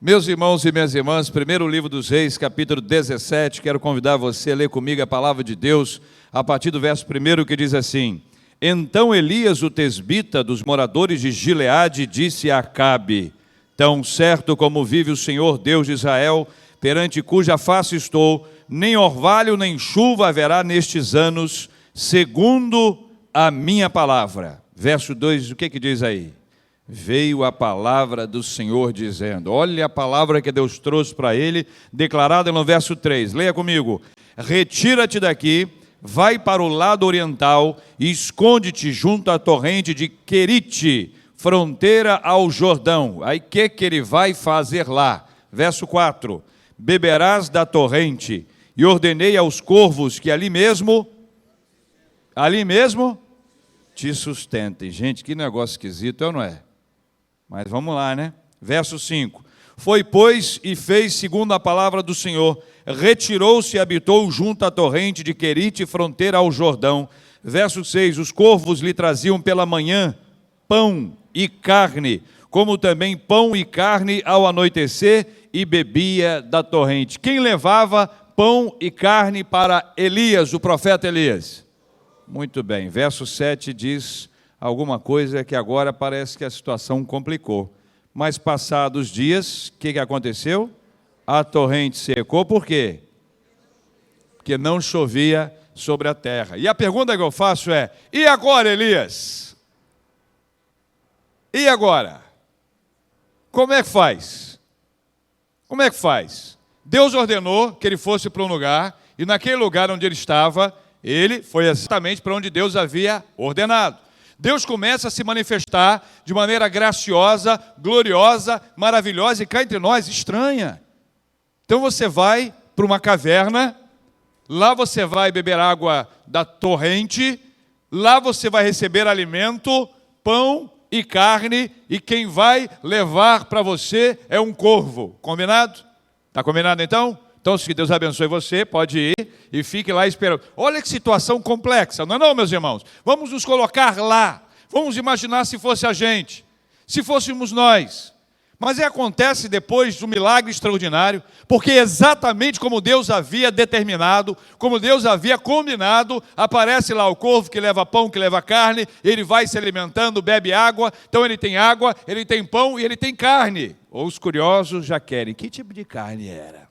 Meus irmãos e minhas irmãs, primeiro livro dos Reis, capítulo 17, quero convidar você a ler comigo a palavra de Deus, a partir do verso 1, que diz assim: Então Elias, o tesbita dos moradores de Gileade, disse a Acabe: Tão certo como vive o Senhor Deus de Israel, perante cuja face estou, nem orvalho nem chuva haverá nestes anos, segundo a minha palavra. Verso 2, o que diz aí? Veio a palavra do Senhor dizendo, olha a palavra que Deus trouxe para ele, declarada no verso 3, leia comigo: retira-te daqui, vai para o lado oriental e esconde-te junto à torrente de Querite, fronteira ao Jordão. Aí o que ele vai fazer lá? Verso 4, beberás da torrente, e ordenei aos corvos que ali mesmo te sustentem. Gente, que negócio esquisito, é ou não é? Mas vamos lá, né? Verso 5. Foi, pois, e fez segundo a palavra do Senhor. Retirou-se e habitou junto à torrente de Querite, fronteira ao Jordão. Verso 6. Os corvos lhe traziam pela manhã pão e carne, como também pão e carne ao anoitecer, e bebia da torrente. Quem levava pão e carne para Elias, o profeta Elias? Muito bem. Verso 7 diz alguma coisa que agora parece que a situação complicou. Mas passados dias, o que aconteceu? A torrente secou, por quê? Porque não chovia sobre a terra. E a pergunta que eu faço é, e agora, Elias? E agora? Como é que faz? Como é que faz? Deus ordenou que ele fosse para um lugar, e naquele lugar onde ele estava, ele foi exatamente para onde Deus havia ordenado. Deus começa a se manifestar de maneira graciosa, gloriosa, maravilhosa e cá entre nós, estranha. Então você vai para uma caverna, lá você vai beber água da torrente, lá você vai receber alimento, pão e carne, e quem vai levar para você é um corvo. Combinado? Está combinado então? Então, se Deus abençoe você, pode ir e fique lá esperando. Olha que situação complexa, não é não, meus irmãos? Vamos nos colocar lá. Vamos imaginar se fosse a gente, se fôssemos nós. Mas acontece depois do milagre extraordinário, porque exatamente como Deus havia determinado, como Deus havia combinado, aparece lá o corvo que leva pão, que leva carne, ele vai se alimentando, bebe água, então ele tem água, ele tem pão e ele tem carne. Ou os curiosos já querem, que tipo de carne era?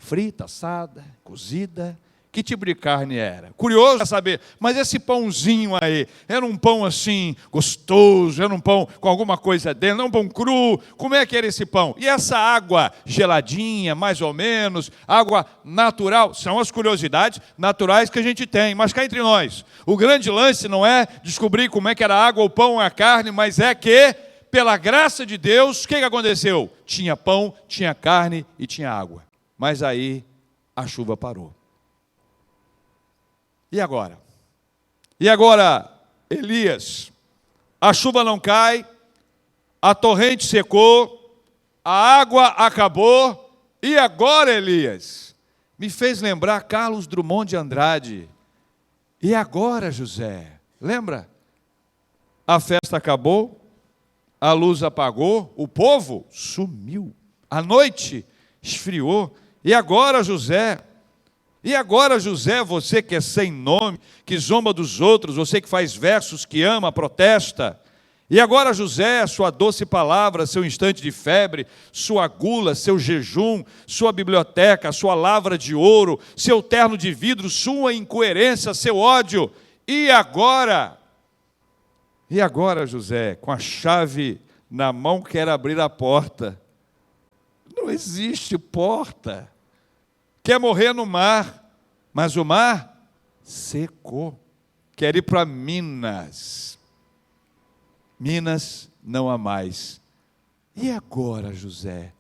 Frita, assada, cozida, que tipo de carne era? Curioso saber, mas esse pãozinho aí, era um pão assim, gostoso, era um pão com alguma coisa dentro, não um pão cru, como é que era esse pão? E essa água geladinha, mais ou menos, água natural, são as curiosidades naturais que a gente tem, mas cá entre nós, o grande lance não é descobrir como é que era a água, o pão, a carne, mas é que, pela graça de Deus, o que aconteceu? Tinha pão, tinha carne e tinha água. Mas aí a chuva parou. E agora? E agora, Elias? A chuva não cai, a torrente secou, a água acabou. E agora, Elias? Me fez lembrar Carlos Drummond de Andrade. E agora, José? Lembra? A festa acabou, a luz apagou, o povo sumiu, a noite esfriou. E agora, José? E agora, José, você que é sem nome, que zomba dos outros, você que faz versos, que ama, protesta. E agora, José, sua doce palavra, seu instante de febre, sua gula, seu jejum, sua biblioteca, sua lavra de ouro, seu terno de vidro, sua incoerência, seu ódio. E agora? E agora, José, com a chave na mão, quer abrir a porta. Não existe porta. Quer morrer no mar, mas o mar secou. Quer ir para Minas. Minas não há mais. E agora, José?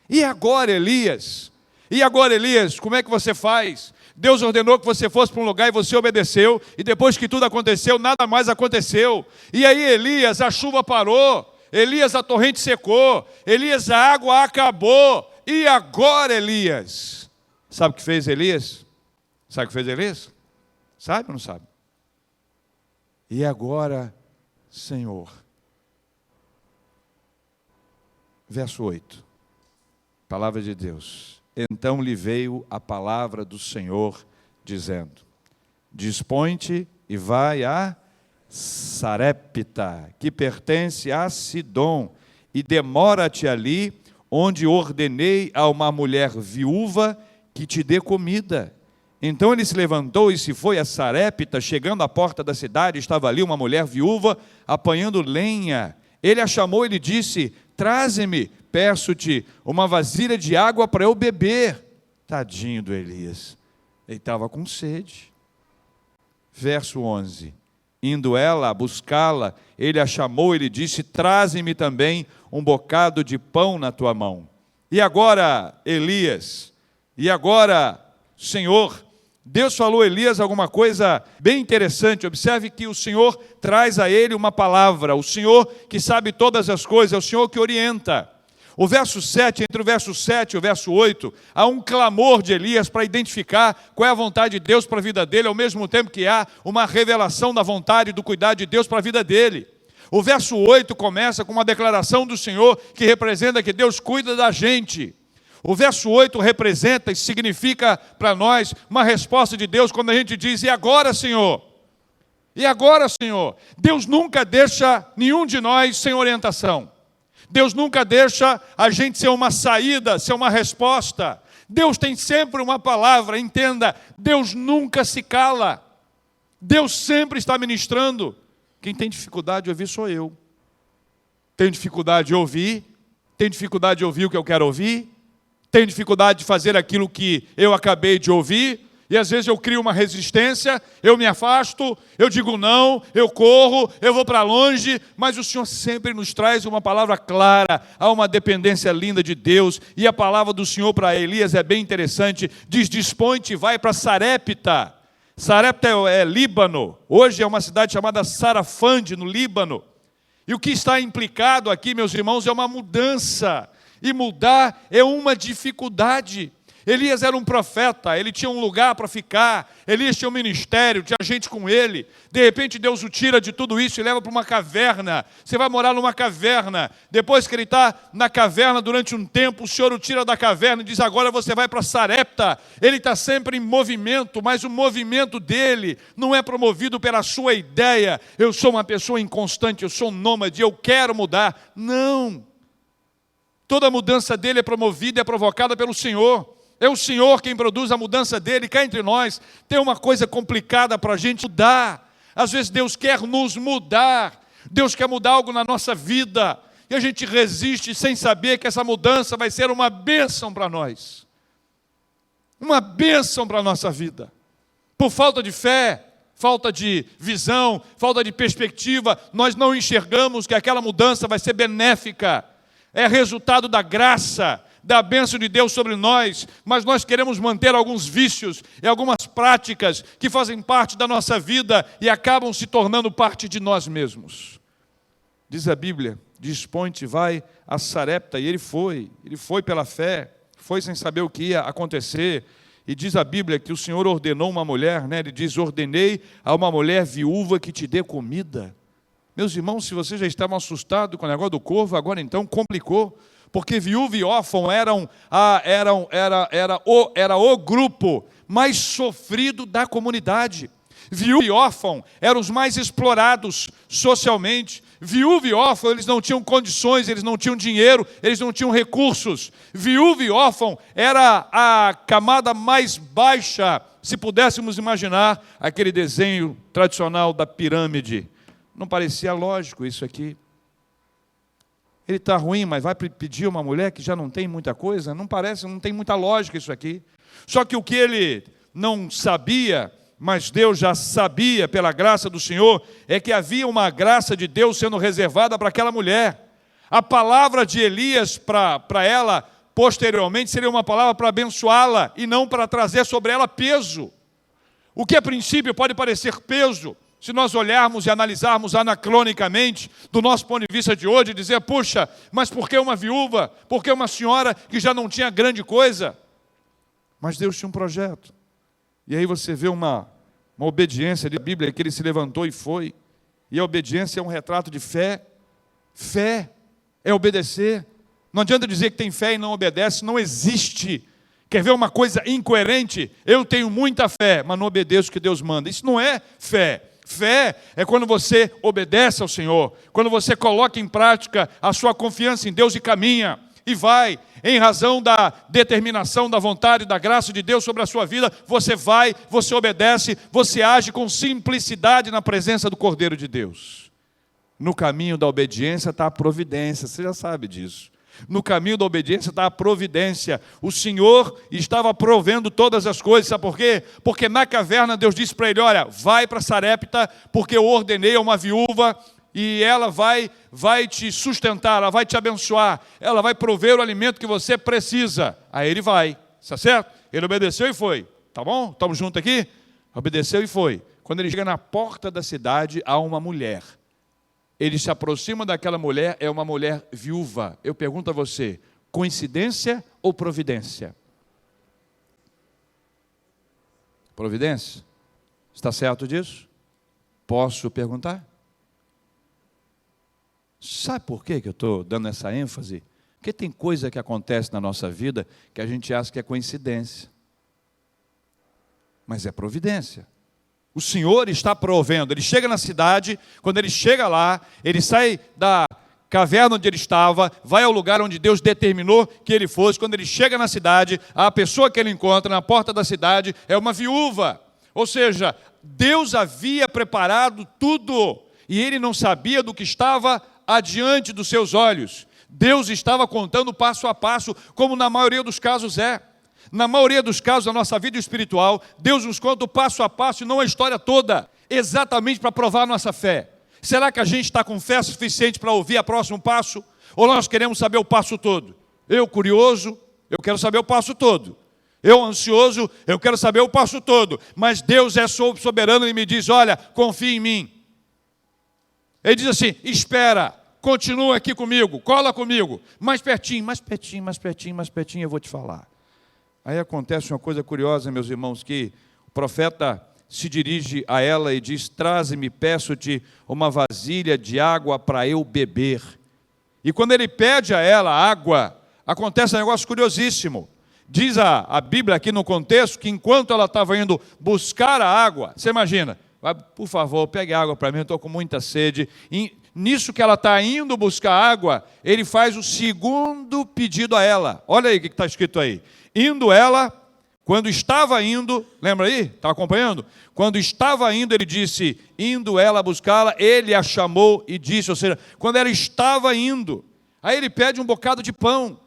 E agora, Elias? E agora, Elias, como é que você faz? Deus ordenou que você fosse para um lugar e você obedeceu. E depois que tudo aconteceu, nada mais aconteceu. E aí, Elias, a chuva parou. Elias, a torrente secou. Elias, a água acabou. E agora, Elias? Sabe o que fez Elias? Sabe o que fez Elias? Sabe ou não sabe? E agora, Senhor? Verso 8. Palavra de Deus. Então lhe veio a palavra do Senhor, dizendo: dispõe-te e vai a Sarepta, que pertence a Sidom, e demora-te ali, onde ordenei a uma mulher viúva que te dê comida. Então ele se levantou e se foi a Sarepta. Chegando à porta da cidade, estava ali uma mulher viúva apanhando lenha. Ele a chamou e lhe disse: traze-me, peço-te, uma vasilha de água para eu beber. Tadinho do Elias, ele estava com sede. Verso 11. Indo ela a buscá-la, ele a chamou e lhe disse: traze-me também um bocado de pão na tua mão. E agora, Elias? E agora, Senhor? Deus falou a Elias alguma coisa bem interessante. Observe que o Senhor traz a ele uma palavra. O Senhor que sabe todas as coisas, é o Senhor que orienta. O verso 7, entre o verso 7 e o verso 8, há um clamor de Elias para identificar qual é a vontade de Deus para a vida dele, ao mesmo tempo que há uma revelação da vontade e do cuidado de Deus para a vida dele. O verso 8 começa com uma declaração do Senhor que representa que Deus cuida da gente. O verso 8 representa e significa para nós uma resposta de Deus quando a gente diz: e agora, Senhor? E agora, Senhor? Deus nunca deixa nenhum de nós sem orientação. Deus nunca deixa a gente ser uma saída, ser uma resposta. Deus tem sempre uma palavra, entenda, Deus nunca se cala. Deus sempre está ministrando. Quem tem dificuldade de ouvir sou eu. Tenho dificuldade de ouvir, tenho dificuldade de ouvir o que eu quero ouvir, tenho dificuldade de fazer aquilo que eu acabei de ouvir, e às vezes eu crio uma resistência, eu me afasto, eu digo não, eu corro, eu vou para longe, mas o Senhor sempre nos traz uma palavra clara, há uma dependência linda de Deus, e a palavra do Senhor para Elias é bem interessante, diz: dispõe-te e vai para Sarepta. Sarepta é Líbano, hoje é uma cidade chamada Sarafande, no Líbano, e o que está implicado aqui, meus irmãos, é uma mudança, e mudar é uma dificuldade. Elias era um profeta, ele tinha um lugar para ficar, Elias tinha um ministério, tinha gente com ele. De repente Deus o tira de tudo isso e leva para uma caverna. Você vai morar numa caverna. Depois que ele está na caverna durante um tempo, o Senhor o tira da caverna e diz: agora você vai para Sarepta. Ele está sempre em movimento, mas o movimento dele não é promovido pela sua ideia. Eu sou uma pessoa inconstante, eu sou um nômade, eu quero mudar. Não. Toda mudança dele é promovida e é provocada pelo Senhor. É o Senhor quem produz a mudança dele. Cá entre nós tem uma coisa complicada para a gente mudar. Às vezes Deus quer nos mudar. Deus quer mudar algo na nossa vida. E a gente resiste sem saber que essa mudança vai ser uma bênção para nós. Uma bênção para a nossa vida. Por falta de fé, falta de visão, falta de perspectiva, nós não enxergamos que aquela mudança vai ser benéfica. É resultado da graça, da bênção de Deus sobre nós, mas nós queremos manter alguns vícios e algumas práticas que fazem parte da nossa vida e acabam se tornando parte de nós mesmos. Diz a Bíblia: dispõe-te, vai a Sarepta, e ele foi pela fé, foi sem saber o que ia acontecer, e diz a Bíblia que o Senhor ordenou uma mulher, ele diz: ordenei a uma mulher viúva que te dê comida. Meus irmãos, se vocês já estavam assustados com o negócio do corvo, agora então complicou, porque viúva e órfão era o grupo mais sofrido da comunidade. Viúva e órfão eram os mais explorados socialmente. Viúva e órfão, eles não tinham condições, eles não tinham dinheiro, eles não tinham recursos. Viúva e órfão era a camada mais baixa, se pudéssemos imaginar aquele desenho tradicional da pirâmide. Não parecia lógico isso aqui. Ele está ruim, mas vai pedir uma mulher que já não tem muita coisa? Não parece, não tem muita lógica isso aqui. Só que o que ele não sabia, mas Deus já sabia pela graça do Senhor, é que havia uma graça de Deus sendo reservada para aquela mulher. A palavra de Elias para ela, posteriormente, seria uma palavra para abençoá-la e não para trazer sobre ela peso. O que a princípio pode parecer peso, se nós olharmos e analisarmos anacronicamente, do nosso ponto de vista de hoje, dizer: puxa, mas por que uma viúva? Por que uma senhora que já não tinha grande coisa? Mas Deus tinha um projeto. E aí você vê uma obediência da Bíblia, que ele se levantou e foi. E a obediência é um retrato de fé. Fé é obedecer. Não adianta dizer que tem fé e não obedece, não existe. Quer ver uma coisa incoerente? Eu tenho muita fé, mas não obedeço o que Deus manda. Isso não é fé. Fé é quando você obedece ao Senhor, quando você coloca em prática a sua confiança em Deus e caminha, e vai, em razão da determinação, da vontade, da graça de Deus sobre a sua vida, você vai, você obedece, você age com simplicidade na presença do Cordeiro de Deus. No caminho da obediência está a providência, você já sabe disso. No caminho da obediência está a providência. O Senhor estava provendo todas as coisas, sabe por quê? Porque na caverna Deus disse para ele, olha, vai para Sarepta, porque eu ordenei a uma viúva, e ela vai te sustentar, ela vai te abençoar, ela vai prover o alimento que você precisa. Aí ele vai, está certo? Ele obedeceu e foi, tá bom? Estamos juntos aqui? Obedeceu e foi. Quando ele chega na porta da cidade, há uma mulher. Ele se aproxima daquela mulher, é uma mulher viúva. Eu pergunto a você, coincidência ou providência? Providência? Está certo disso? Posso perguntar? Sabe por que eu estou dando essa ênfase? Porque tem coisa que acontece na nossa vida que a gente acha que é coincidência. Mas é providência. O Senhor está provendo. Ele chega na cidade, quando ele chega lá, ele sai da caverna onde ele estava, vai ao lugar onde Deus determinou que ele fosse. Quando ele chega na cidade, a pessoa que ele encontra na porta da cidade é uma viúva. Ou seja, Deus havia preparado tudo e ele não sabia do que estava adiante dos seus olhos. Deus estava contando passo a passo, como na maioria dos casos é. Na maioria dos casos da nossa vida espiritual, Deus nos conta o passo a passo e não a história toda, exatamente para provar a nossa fé. Será que a gente está com fé suficiente para ouvir o próximo passo? Ou nós queremos saber o passo todo? Eu, curioso, eu quero saber o passo todo. Eu, ansioso, eu quero saber o passo todo. Mas Deus é soberano e me diz, olha, confia em mim. Ele diz assim, espera, continua aqui comigo, cola comigo. Mais pertinho, mais pertinho, mais pertinho, mais pertinho, eu vou te falar. Aí acontece uma coisa curiosa, meus irmãos, que o profeta se dirige a ela e diz, traze-me, peço-te uma vasilha de água para eu beber. E quando ele pede a ela água, acontece um negócio curiosíssimo. Diz a Bíblia aqui no contexto que enquanto ela estava indo buscar a água, você imagina, por favor, pegue água para mim, eu estou com muita sede. E nisso que ela está indo buscar água, ele faz o segundo pedido a ela. Olha aí o que está escrito aí. Indo ela, quando estava indo, lembra aí? Está acompanhando? Quando estava indo, ele disse, indo ela buscá-la, ele a chamou e disse, ou seja, quando ela estava indo, aí ele pede um bocado de pão.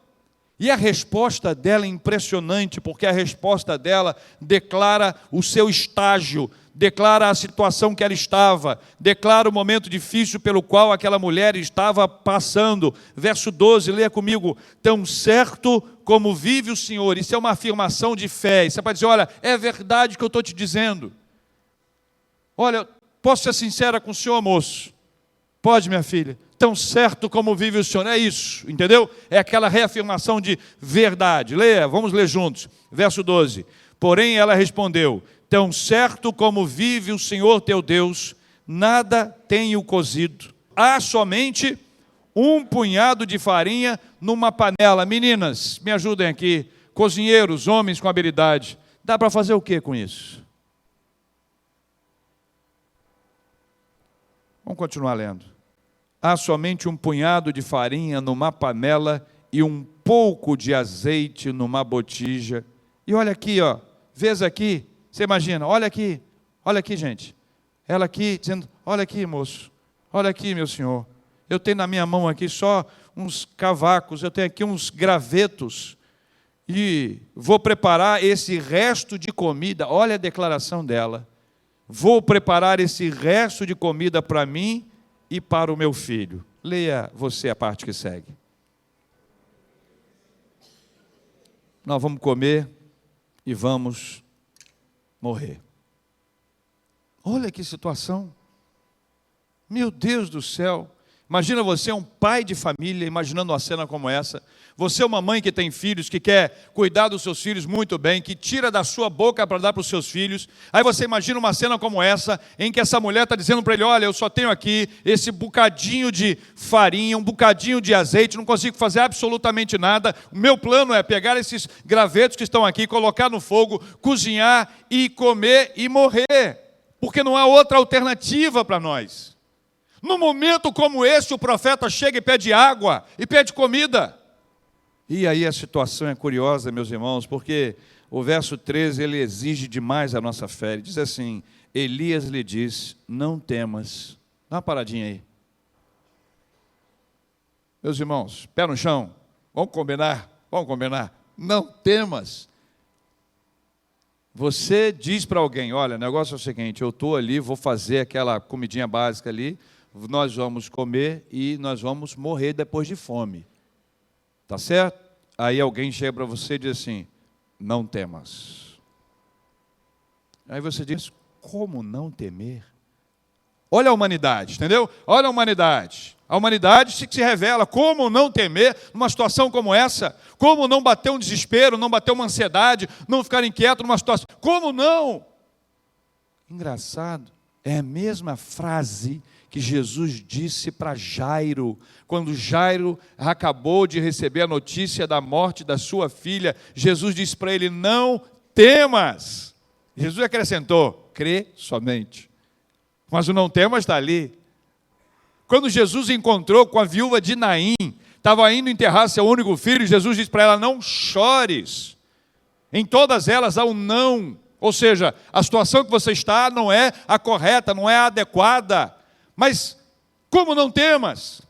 E a resposta dela é impressionante, porque a resposta dela declara o seu estágio, declara a situação que ela estava, declara o momento difícil pelo qual aquela mulher estava passando. Verso 12, leia comigo. Tão certo como vive o Senhor. Isso é uma afirmação de fé. Isso é para dizer, olha, é verdade que eu estou te dizendo. Olha, posso ser sincera com o senhor, moço? Pode, minha filha? Tão certo como vive o Senhor. É isso, entendeu? É aquela reafirmação de verdade. Leia, vamos ler juntos. Verso 12. Porém ela respondeu, tão certo como vive o Senhor teu Deus, nada tenho cozido. Há somente um punhado de farinha numa panela. Meninas, me ajudem aqui. Cozinheiros, homens com habilidade. Dá para fazer o que com isso? Vamos continuar lendo. Há somente um punhado de farinha numa panela e um pouco de azeite numa botija. E olha aqui, ó, vês aqui, você imagina, olha aqui, gente. Ela aqui dizendo, olha aqui, moço, olha aqui, meu senhor. Eu tenho na minha mão aqui só uns cavacos, eu tenho aqui uns gravetos. E vou preparar esse resto de comida, olha a declaração dela. Vou preparar esse resto de comida para mim e para o meu filho. Leia você a parte que segue. Nós vamos comer e vamos morrer. Olha que situação. Meu Deus do céu. Imagina você, um pai de família, imaginando uma cena como essa. Você é uma mãe que tem filhos, que quer cuidar dos seus filhos muito bem, que tira da sua boca para dar para os seus filhos. Aí você imagina uma cena como essa, em que essa mulher está dizendo para ele, olha, eu só tenho aqui esse bocadinho de farinha, um bocadinho de azeite, não consigo fazer absolutamente nada. O meu plano é pegar esses gravetos que estão aqui, colocar no fogo, cozinhar e comer e morrer. Porque não há outra alternativa para nós. Num momento como esse, o profeta chega e pede água e pede comida. E aí a situação é curiosa, meus irmãos, porque o verso 13, ele exige demais a nossa fé. Ele diz assim, Elias lhe diz, não temas. Dá uma paradinha aí. Meus irmãos, pé no chão, vamos combinar? Vamos combinar? Não temas. Você diz para alguém, olha, o negócio é o seguinte, eu estou ali, vou fazer aquela comidinha básica ali, nós vamos comer e nós vamos morrer depois de fome. Tá certo? Aí alguém chega para você e diz assim, não temas. Aí você diz, como não temer? Olha a humanidade, entendeu? Olha a humanidade. A humanidade se revela, como não temer numa situação como essa? Como não bater um desespero, não bater uma ansiedade, não ficar inquieto numa situação? Como não? Engraçado, é a mesma frase que Jesus disse para Jairo, quando Jairo acabou de receber a notícia da morte da sua filha. Jesus disse para ele, não temas. Jesus acrescentou, crê somente. Mas o não temas está ali. Quando Jesus encontrou com a viúva de Naim, estava indo enterrar seu único filho, Jesus disse para ela, não chores. Em todas elas há um não. Ou seja, a situação que você está não é a correta, não é a adequada. Mas como não temas?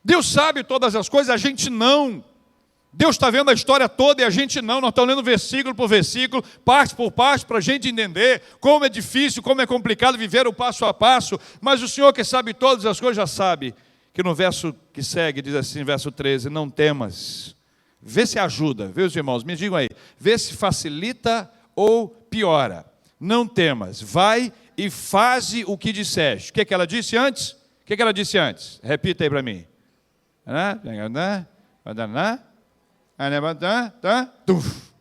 Deus sabe todas as coisas, a gente não. Deus está vendo a história toda e a gente não. Nós estamos lendo versículo por versículo, parte por parte, para a gente entender como é difícil, como é complicado viver o passo a passo. Mas o Senhor que sabe todas as coisas já sabe que no verso que segue, diz assim, verso 13, não temas. Vê se ajuda, vê os irmãos, me digam aí. Vê se facilita ou piora. Não temas, vai e faze o que disseste. O que ela disse antes? O que ela disse antes? Repita aí para mim.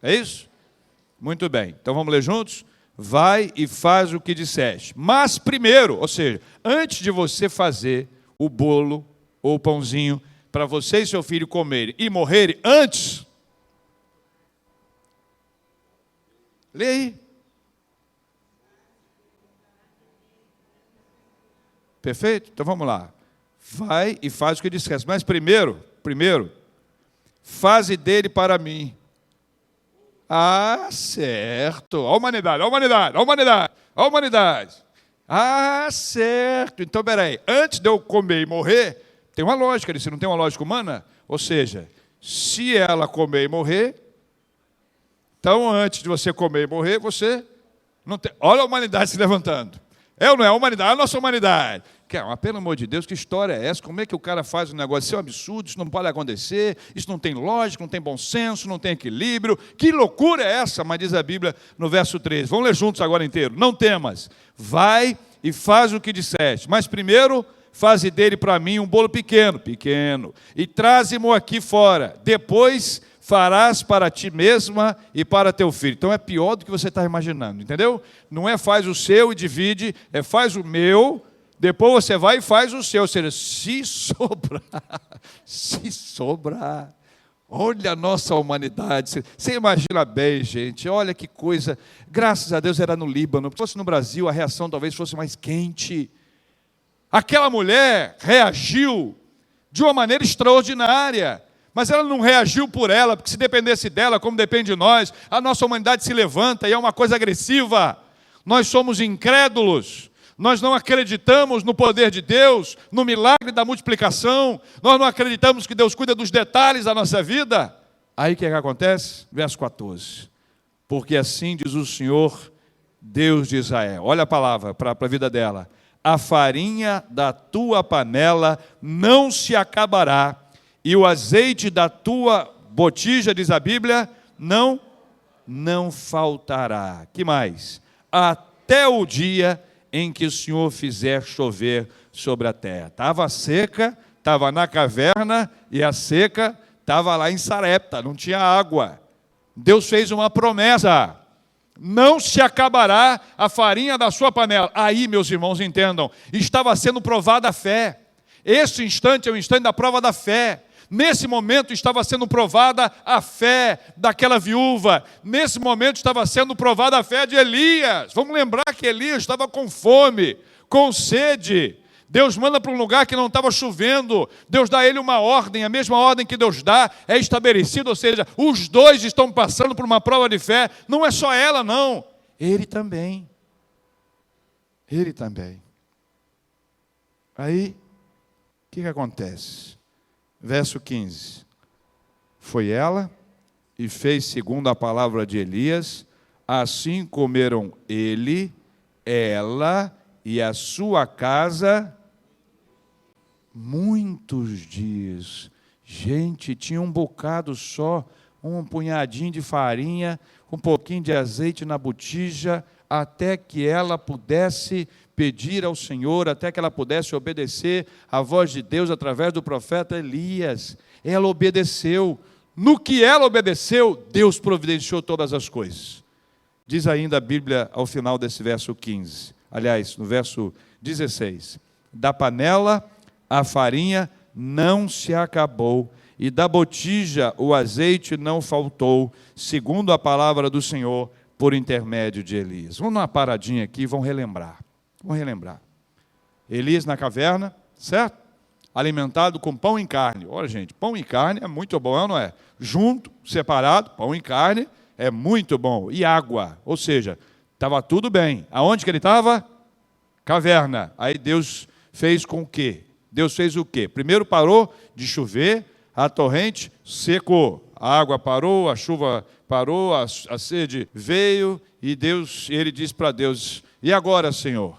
É isso? Muito bem. Então vamos ler juntos? Vai e faz o que disseste. Mas primeiro, ou seja, antes de você fazer o bolo ou o pãozinho para você e seu filho comerem e morrerem, antes, lê aí. Perfeito? Então vamos lá. Vai e faz o que disseste. Mas primeiro, faze dele para mim. Ah, certo. A humanidade. Ah, certo. Então, peraí. Antes de eu comer e morrer, tem uma lógica. Se não tem uma lógica humana, ou seja, se ela comer e morrer, então antes de você comer e morrer, você não tem... Olha a humanidade se levantando. É ou não é a humanidade? A nossa humanidade. Pelo amor de Deus, que história é essa? Como é que o cara faz um negócio? Isso é um absurdo, isso não pode acontecer, isso não tem lógica, não tem bom senso, não tem equilíbrio. Que loucura é essa? Mas diz a Bíblia no verso 13. Vamos ler juntos agora inteiro. Não temas, vai e faz o que disseste. Mas primeiro, faze dele para mim um bolo pequeno, e traze-mo aqui fora. Depois farás para ti mesma e para teu filho. Então é pior do que você está imaginando, entendeu? Não é faz o seu e divide, é faz o meu, depois você vai e faz o seu. Ou seja, se sobrar, olha a nossa humanidade. Você imagina bem, gente, olha que coisa. Graças a Deus era no Líbano. Se fosse no Brasil, a reação talvez fosse mais quente. Aquela mulher reagiu de uma maneira extraordinária. Mas ela não reagiu por ela, porque se dependesse dela, como depende de nós, a nossa humanidade se levanta e é uma coisa agressiva. Nós somos incrédulos, nós não acreditamos no poder de Deus, no milagre da multiplicação, nós não acreditamos que Deus cuida dos detalhes da nossa vida. Aí o que acontece? Verso 14. Porque assim diz o Senhor, Deus de Israel. Olha a palavra para a vida dela. A farinha da tua panela não se acabará, e o azeite da tua botija, diz a Bíblia, não faltará. Que mais? Até o dia em que o Senhor fizer chover sobre a terra. Estava seca, estava na caverna, e a seca estava lá em Sarepta, não tinha água. Deus fez uma promessa: não se acabará a farinha da sua panela. Aí, meus irmãos, entendam, estava sendo provada a fé. Esse instante é o instante da prova da fé. Nesse momento estava sendo provada a fé daquela viúva. Nesse momento estava sendo provada a fé de Elias. Vamos lembrar que Elias estava com fome, com sede. Deus manda para um lugar que não estava chovendo. Deus dá a ele uma ordem. A mesma ordem que Deus dá é estabelecida. Ou seja, os dois estão passando por uma prova de fé. Não é só ela, não. Ele também. Ele também. Aí, o que acontece? Verso 15. Foi ela e fez segundo a palavra de Elias. Assim comeram ele, ela e a sua casa muitos dias. Gente, tinha um bocado só, um punhadinho de farinha, um pouquinho de azeite na botija, até que ela pudesse pedir ao Senhor, até que ela pudesse obedecer à voz de Deus através do profeta Elias. Ela obedeceu. No que ela obedeceu, Deus providenciou todas as coisas. Diz ainda a Bíblia ao final desse verso 15. Aliás, no verso 16. Da panela a farinha não se acabou, e da botija o azeite não faltou, segundo a palavra do Senhor, por intermédio de Elias. Vamos dar uma paradinha aqui e vamos relembrar. Vamos relembrar. Elias na caverna, certo? Alimentado com pão e carne. Olha, gente, pão e carne é muito bom, não é? Junto, separado, pão e carne é muito bom. E água, ou seja, estava tudo bem. Aonde que ele estava? Caverna. Aí Deus fez com o quê? Deus fez o quê? Primeiro parou de chover, a torrente secou. A água parou, a chuva parou, a sede veio, e ele disse para Deus: e agora, Senhor?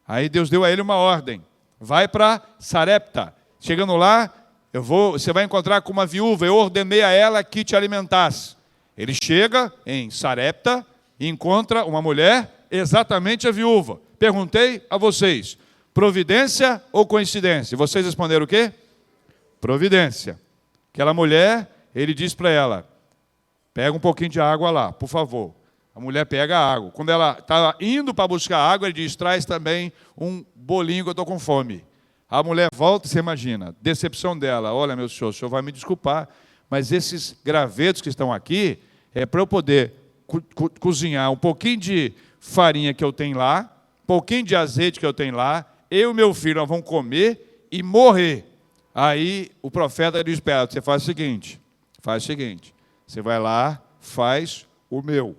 Aí Deus deu a ele uma ordem: vai para Sarepta. Chegando lá, você vai encontrar com uma viúva, eu ordenei a ela que te alimentasse. Ele chega em Sarepta e encontra uma mulher, exatamente a viúva. Perguntei a vocês, providência ou coincidência? E vocês responderam o quê? Providência. Aquela mulher, ele diz para ela: pega um pouquinho de água lá, por favor. A mulher pega a água. Quando ela está indo para buscar água, ele diz: traz também um bolinho que eu estou com fome. A mulher volta, você imagina, decepção dela: olha, meu senhor, o senhor vai me desculpar, mas esses gravetos que estão aqui, é para eu poder cozinhar um pouquinho de farinha que eu tenho lá, um pouquinho de azeite que eu tenho lá, eu e meu filho nós vamos comer e morrer. Aí o profeta diz para ela: você faz o seguinte, você vai lá, faz o meu.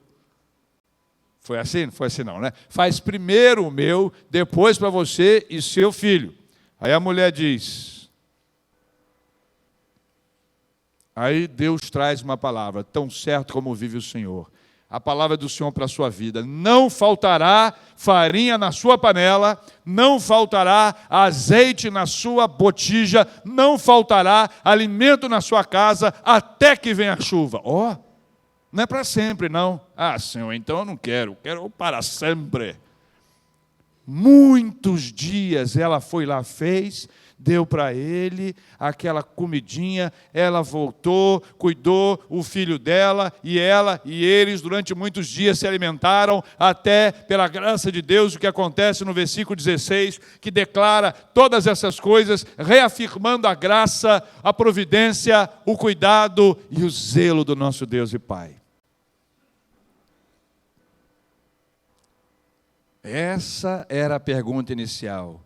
Foi assim? Não foi assim não, né? Faz primeiro o meu, depois para você e seu filho. Aí a mulher diz... Aí Deus traz uma palavra: tão certo como vive o Senhor. A palavra do Senhor para a sua vida: não faltará farinha na sua panela, não faltará azeite na sua botija, não faltará alimento na sua casa, até que venha a chuva. Não é para sempre, não. Ah, Senhor, então eu não quero para sempre. Muitos dias ela foi lá, fez, deu para ele aquela comidinha, ela voltou, cuidou, o filho dela e ela e eles durante muitos dias se alimentaram, até pela graça de Deus, o que acontece no versículo 16, que declara todas essas coisas, reafirmando a graça, a providência, o cuidado e o zelo do nosso Deus e Pai. Essa era a pergunta inicial.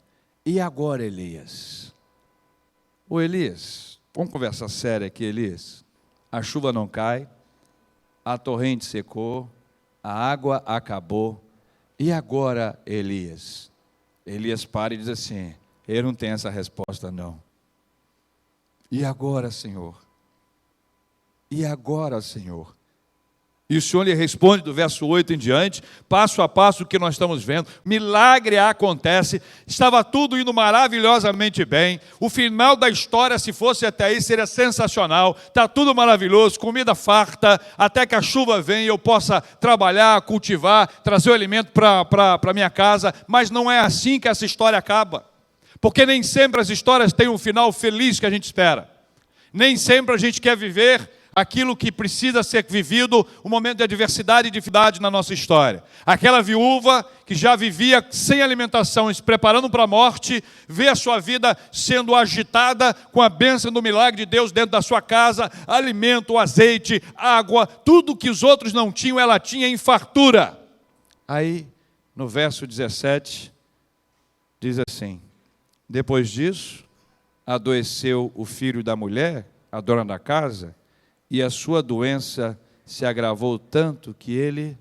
E agora, Elias? Ô Elias, vamos conversar sério aqui, Elias. A chuva não cai, a torrente secou, a água acabou. E agora, Elias? Elias para e diz assim: eu não tenho essa resposta, não. E agora, Senhor? E agora, Senhor? E o Senhor lhe responde do verso 8 em diante, passo a passo o que nós estamos vendo. Milagre acontece, estava tudo indo maravilhosamente bem. O final da história, se fosse até aí, seria sensacional. Está tudo maravilhoso, comida farta, até que a chuva venha e eu possa trabalhar, cultivar, trazer o alimento para a minha casa. Mas não é assim que essa história acaba. Porque nem sempre as histórias têm um final feliz que a gente espera. Nem sempre a gente quer viver aquilo que precisa ser vivido, um momento de adversidade e dificuldade na nossa história. Aquela viúva que já vivia sem alimentação, se preparando para a morte, vê a sua vida sendo agitada com a bênção do milagre de Deus dentro da sua casa, alimento, azeite, água, tudo que os outros não tinham, ela tinha em fartura. Aí, no verso 17, diz assim: depois disso, adoeceu o filho da mulher, a dona da casa, e a sua doença se agravou tanto que ele...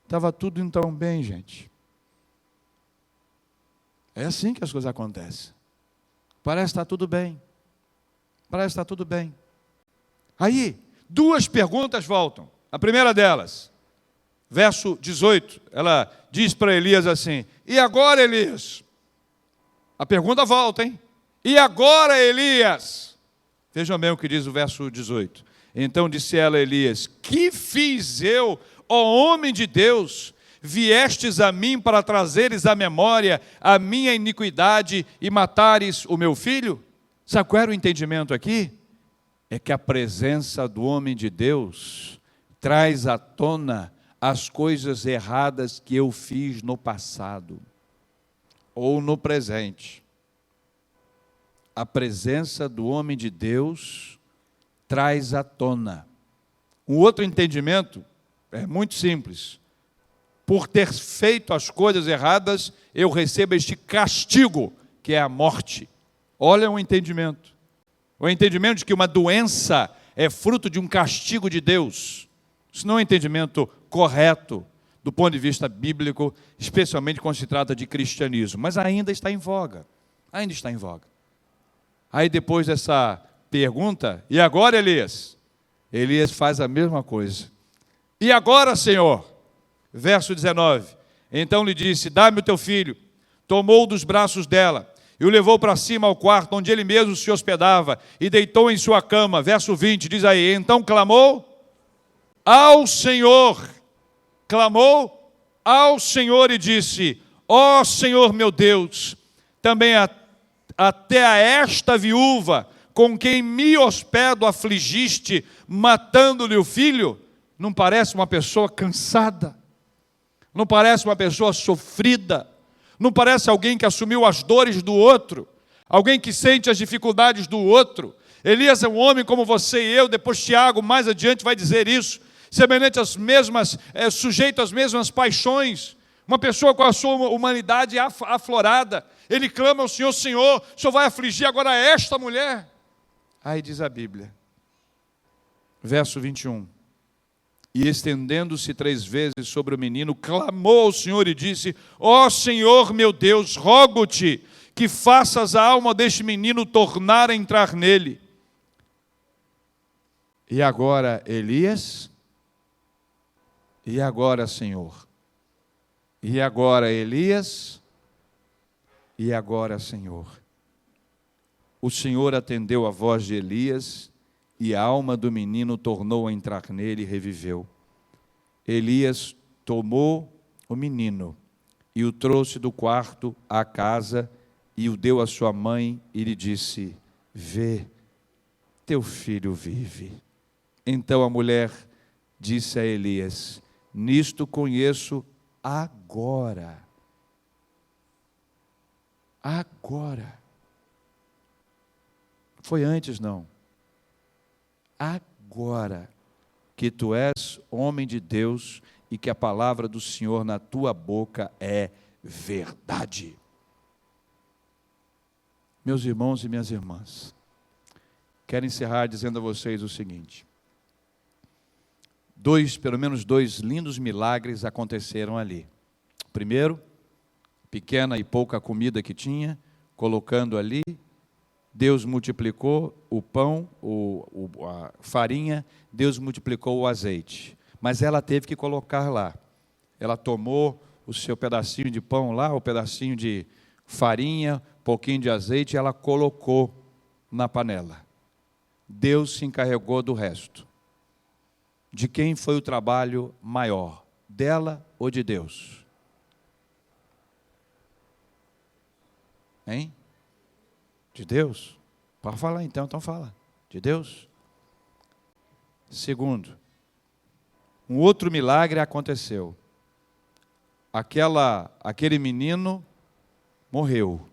Estava tudo então bem, gente. É assim que as coisas acontecem. Parece estar tudo bem. Parece estar tudo bem. Aí, duas perguntas voltam. A primeira delas, verso 18, ela diz para Elias assim: e agora, Elias? A pergunta volta, hein? E agora, Elias? Vejam bem o que diz o verso 18. Então disse ela a Elias: que fiz eu, ó homem de Deus? Viestes a mim para trazeres à memória a minha iniquidade e matares o meu filho? Sabe qual era o entendimento aqui? É que a presença do homem de Deus traz à tona as coisas erradas que eu fiz no passado ou no presente. A presença do homem de Deus traz à tona. Um outro entendimento é muito simples. Por ter feito as coisas erradas, eu recebo este castigo, que é a morte. Olha o entendimento. O entendimento de que uma doença é fruto de um castigo de Deus. Isso não é um entendimento correto do ponto de vista bíblico, especialmente quando se trata de cristianismo, mas ainda está em voga. Ainda está em voga. Aí depois dessa pergunta, e agora, Elias? Elias faz a mesma coisa. E agora, Senhor? Verso 19. Então lhe disse: dá-me o teu filho. Tomou dos braços dela e o levou para cima ao quarto, onde ele mesmo se hospedava, e deitou em sua cama. Verso 20, diz aí: então clamou ao Senhor. Clamou ao Senhor e disse: ó Senhor meu Deus, também até a esta viúva, com quem me hospedo, afligiste, matando-lhe o filho? Não parece uma pessoa cansada? Não parece uma pessoa sofrida? Não parece alguém que assumiu as dores do outro? Alguém que sente as dificuldades do outro? Elias é um homem como você e eu, depois Tiago mais adiante vai dizer isso, semelhante às mesmas, sujeito às mesmas paixões, uma pessoa com a sua humanidade aflorada. Ele clama ao Senhor: Senhor, o Senhor vai afligir agora esta mulher? Aí diz a Bíblia, verso 21, e estendendo-se 3 vezes sobre o menino, clamou ao Senhor e disse: ó Senhor meu Deus, rogo-te que faças a alma deste menino tornar a entrar nele. E agora, Elias? E agora, Senhor? E agora, Elias? E agora, Senhor? O Senhor atendeu a voz de Elias, e a alma do menino tornou a entrar nele e reviveu. Elias tomou o menino e o trouxe do quarto à casa e o deu à sua mãe e lhe disse: vê, teu filho vive. Então a mulher disse a Elias: nisto conheço agora. Agora. Foi antes, não. Agora que tu és homem de Deus e que a palavra do Senhor na tua boca é verdade. Meus irmãos e minhas irmãs, quero encerrar dizendo a vocês o seguinte: pelo menos dois lindos milagres aconteceram ali. Primeiro, pequena e pouca comida que tinha, colocando ali, Deus multiplicou o pão, a farinha, Deus multiplicou o azeite. Mas ela teve que colocar lá. Ela tomou o seu pedacinho de pão lá, o pedacinho de farinha, um pouquinho de azeite, e ela colocou na panela. Deus se encarregou do resto. De quem foi o trabalho maior? Dela ou de Deus? Hein? De Deus? Pode falar então fala. De Deus? Segundo, um outro milagre aconteceu. Aquele menino morreu.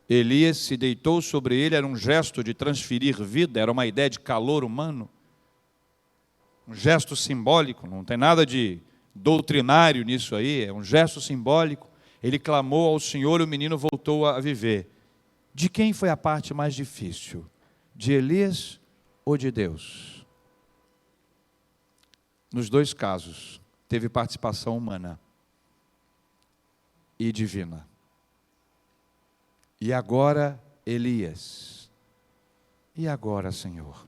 Elias se deitou sobre ele, era um gesto de transferir vida, era uma ideia de calor humano. Um gesto simbólico, não tem nada de doutrinário nisso aí, é um gesto simbólico. Ele clamou ao Senhor e o menino voltou a viver. De quem foi a parte mais difícil? De Elias ou de Deus? Nos dois casos, teve participação humana e divina. E agora, Elias. E agora, Senhor?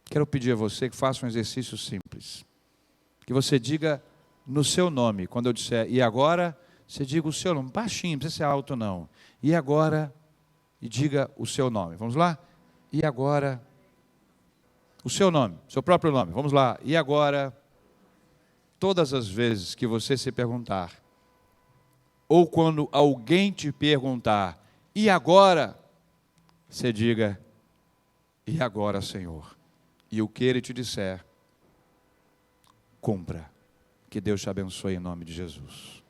Quero pedir a você que faça um exercício simples. Que você diga no seu nome. Quando eu disser, e agora, você diga o seu nome. Baixinho, não precisa ser alto não. E agora, e diga o seu nome. Vamos lá? E agora, o seu nome, seu próprio nome. Vamos lá. E agora, todas as vezes que você se perguntar, ou quando alguém te perguntar, e agora? Você diga, e agora, Senhor? E o que Ele te disser, cumpra. Que Deus te abençoe em nome de Jesus.